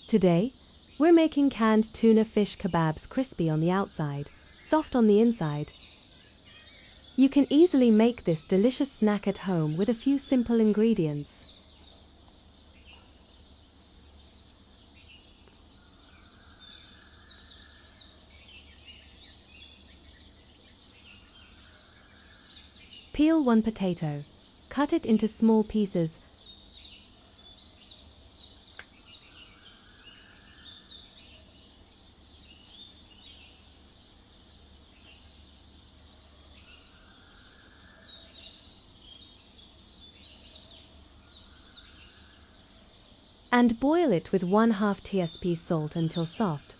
Today, we're making canned tuna fish kebabs, crispy on the outside, soft on the inside. You can easily make this delicious snack at home with a few simple ingredients. Peel 1 potato. Cut it into small pieces. And boil it with 1/2 teaspoon salt until soft.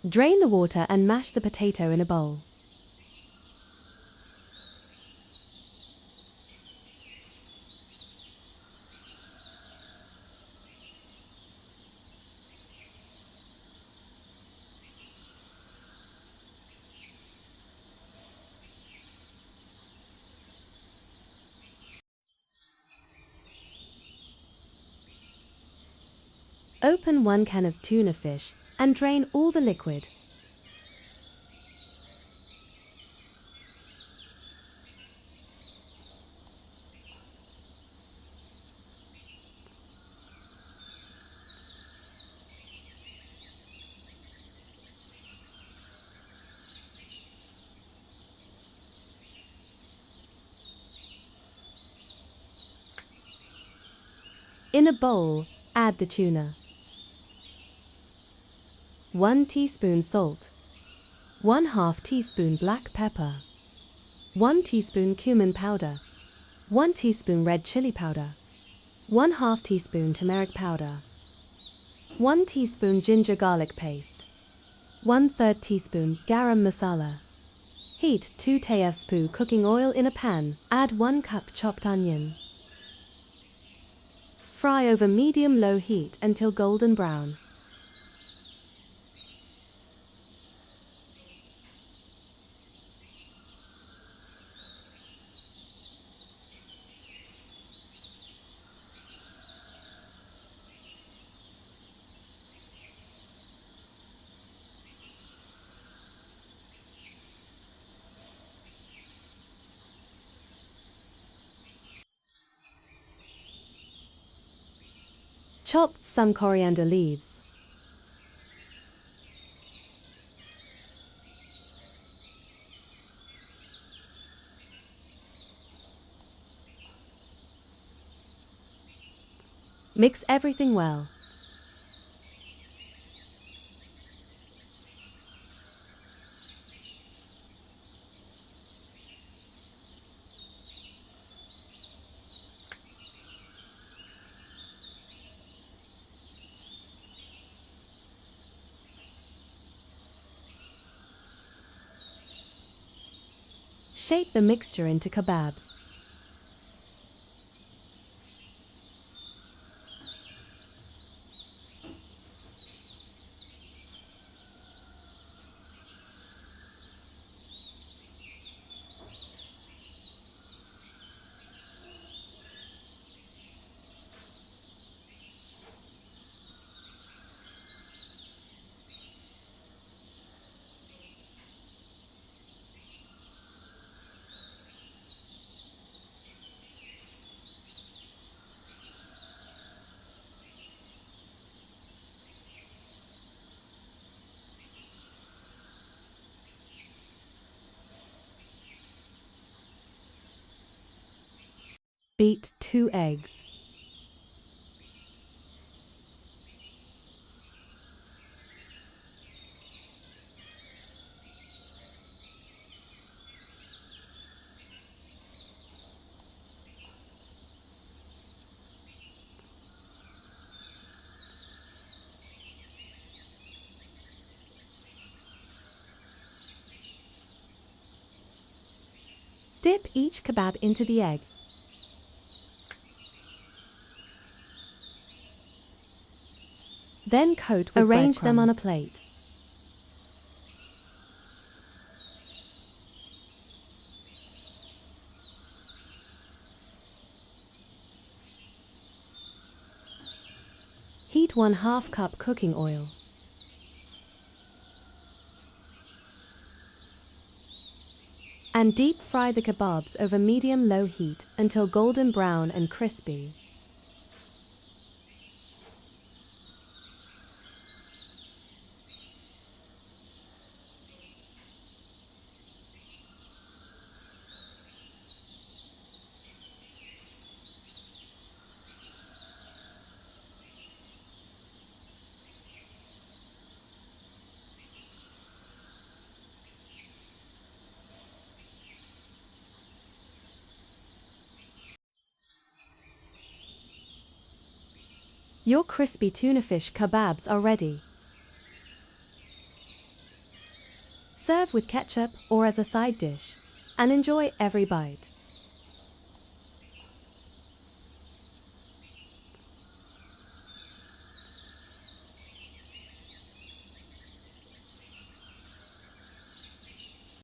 Drain the water and mash the potato in a bowl. Open 1 can of tuna fish and drain all the liquid. In a bowl, add the tuna. 1 teaspoon salt, 1/2 teaspoon black pepper, 1 teaspoon cumin powder, 1 teaspoon red chili powder, 1/2 teaspoon turmeric powder, 1 teaspoon ginger garlic paste, 1/3 teaspoon garam masala. Heat 2 tablespoons cooking oil in a pan. Add 1 cup chopped onion. Fry over medium-low heat until golden brown. Chop some coriander leaves. Mix everything well. Shape the mixture into kebabs. Beat 2 eggs. Dip each kebab into the egg. Then coat with Arrange them on a plate. Heat 1/2 cup cooking oil. And deep fry the kebabs over medium-low heat until golden brown and crispy. Your crispy tuna fish kebabs are ready. Serve with ketchup or as a side dish, and enjoy every bite.